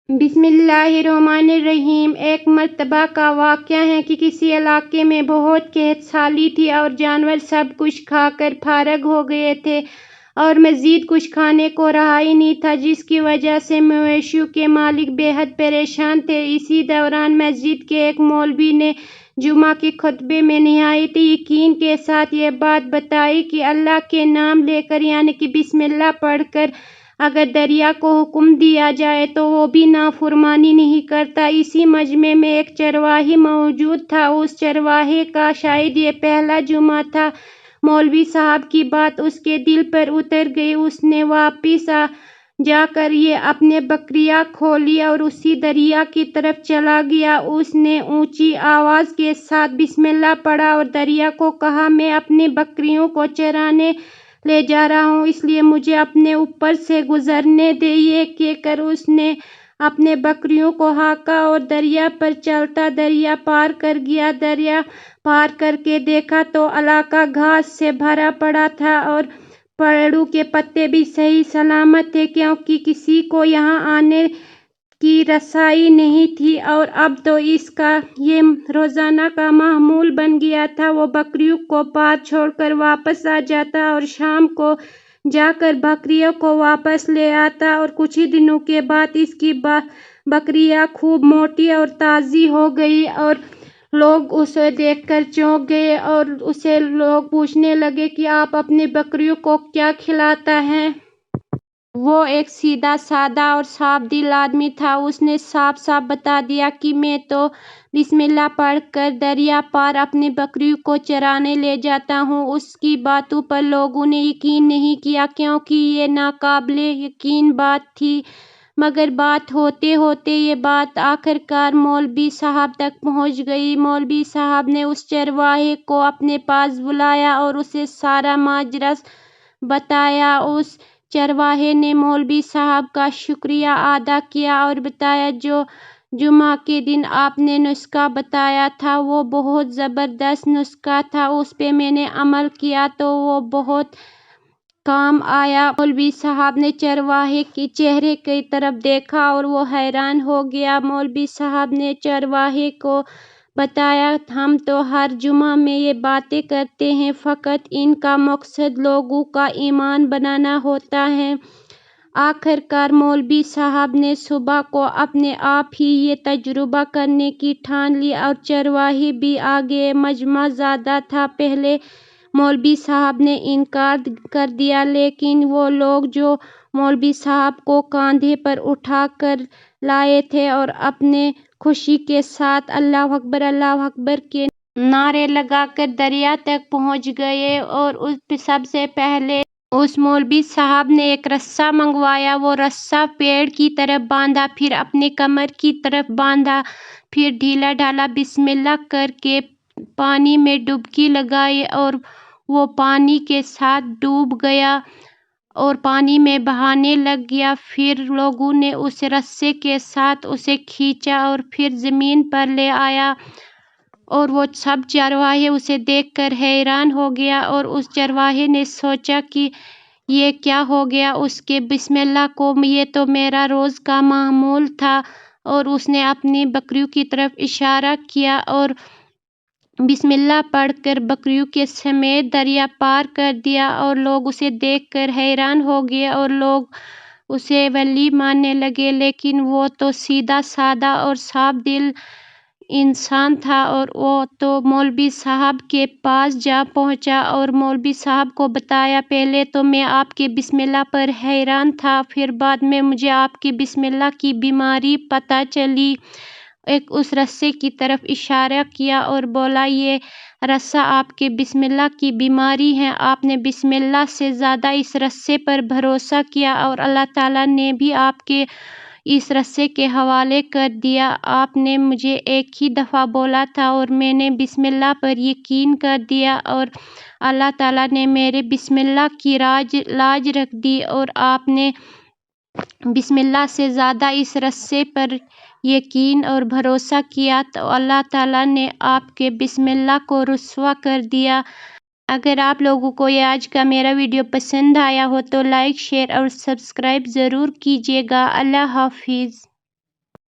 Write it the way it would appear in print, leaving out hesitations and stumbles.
बिस्मिल्लाहिर्रहमानिर्रहीम। एक मर्तबा का वाक़या है कि किसी इलाके में बहुत कहत साली थी और जानवर सब कुछ खाकर फारग हो गए थे और मज़ीद कुछ खाने को रहा ही नहीं था, जिसकी वजह से मवेशियों के मालिक बेहद परेशान थे। इसी दौरान मस्जिद के एक मौलवी ने जुमा के खुतबे में निहायत यकीन के साथ ये बात बताई कि अल्लाह के नाम लेकर यानी कि बिस्मिल्लाह पढ़कर अगर दरिया को हुक्म दिया जाए तो वो भी नाफरमानी नहीं करता। इसी मजमे में एक चरवाही मौजूद था। उस चरवाहे का शायद ये पहला जुमा था। मौलवी साहब की बात उसके दिल पर उतर गई। उसने वापिस जाकर ये अपने बकरियां खोली और उसी दरिया की तरफ चला गया। उसने ऊंची आवाज़ के साथ बिस्मिल्लाह पढ़ा और दरिया को कहा, मैं अपनी बकरियों को चराने ले जा रहा हूँ, इसलिए मुझे अपने ऊपर से गुजरने दे। ये कहकर उसने अपने बकरियों को हाँका और दरिया पर चलता दरिया पार कर गया। दरिया पार करके देखा तो इलाका घास से भरा पड़ा था और पेड़ों के पत्ते भी सही सलामत थे, क्योंकि किसी को यहाँ आने की रसाई नहीं थी। और अब तो इसका ये रोज़ाना का मामूल बन गया था। वो बकरियों को पार छोड़कर वापस आ जाता और शाम को जाकर बकरियों को वापस ले आता और कुछ ही दिनों के बाद इसकी बकरियां खूब मोटी और ताज़ी हो गई और लोग उसे देखकर चौंक गए और उसे लोग पूछने लगे कि आप अपनी बकरियों को क्या खिलाता है। वो एक सीधा साधा और साफ दिल आदमी था। उसने साफ साफ बता दिया कि मैं तो बिस्मिल्लाह पढ़कर दरिया पार अपनी बकरियों को चराने ले जाता हूँ। उसकी बातों पर लोगों ने यकीन नहीं किया, क्योंकि ये नाकाबिले यकीन बात थी। मगर बात होते होते ये बात आखिरकार मौलवी साहब तक पहुँच गई। मौलवी साहब ने उस चरवाहे को अपने पास बुलाया और उसे सारा माजरा बताया। उस चरवाहे ने मौलवी साहब का शुक्रिया अदा किया और बताया, जो जुमा के दिन आपने नुस्खा बताया था वो बहुत ज़बरदस्त नुस्खा था, उस पे मैंने अमल किया तो वो बहुत काम आया। मौलवी साहब ने चरवाहे के चेहरे की तरफ देखा और वो हैरान हो गया। मौलवी साहब ने चरवाहे को बताया, हम तो हर जुमा में ये बातें करते हैं, फ़कत इनका मकसद लोगों का ईमान बनाना होता है। आखिरकार मौलवी साहब ने सुबह को अपने आप ही ये तजुर्बा करने की ठान ली और चरवाहे भी आ गए। मजमा ज़्यादा था। पहले मौलवी साहब ने इनकार कर दिया, लेकिन वो लोग जो मौलवी साहब को कांधे पर उठा कर लाए थे और अपने खुशी के साथ अल्लाह अकबर के नारे लगाकर दरिया तक पहुंच गए। और उस सबसे पहले उस मौलवी साहब ने एक रस्सा मंगवाया। वो रस्सा पेड़ की तरफ बांधा, फिर अपने कमर की तरफ बांधा, फिर ढीला ढाला बिस्मिल्लाह करके पानी में डुबकी लगाई और वो पानी के साथ डूब गया और पानी में बहाने लग गया। फिर लोगों ने उस रस्से के साथ उसे खींचा और फिर ज़मीन पर ले आया और वो सब चरवाहे उसे देखकर हैरान हो गया। और उस चरवाहे ने सोचा कि ये क्या हो गया उसके बिस्मिल्लाह को, ये तो मेरा रोज़ का मामूल था। और उसने अपनी बकरियों की तरफ इशारा किया और बिस्मिल्लाह पढ़कर बकरियों के समेत दरिया पार कर दिया और लोग उसे देखकर हैरान हो गए और लोग उसे वली मानने लगे। लेकिन वो तो सीधा साधा और साफ दिल इंसान था और वो तो मौलवी साहब के पास जा पहुंचा और मौलवी साहब को बताया, पहले तो मैं आपके बिस्मिल्लाह पर हैरान था, फिर बाद में मुझे आपकी बिस्मिल्लाह की बीमारी पता चली। एक उस रस्से की तरफ इशारा किया और बोला, ये रस्सा आपके बिस्मिल्लाह की बीमारी है। आपने बिस्मिल्लाह से ज़्यादा इस रस्से पर भरोसा किया और अल्लाह ताला ने भी आपके इस रस्से के हवाले कर दिया। आपने मुझे एक ही दफ़ा बोला था और मैंने बिस्मिल्लाह पर यकीन कर दिया और अल्लाह ताला ने मेरे बिस्मिल्लाह की लाज रख दी और आपने बिस्मिल्लाह से ज़्यादा इस रस्से पर यकीन और भरोसा किया तो अल्लाह ताला ने आपके बिस्मिल्लाह को रुस्वा कर दिया। अगर आप लोगों को ये आज का मेरा वीडियो पसंद आया हो तो लाइक, शेयर और सब्सक्राइब ज़रूर कीजिएगा। अल्लाह हाफिज़।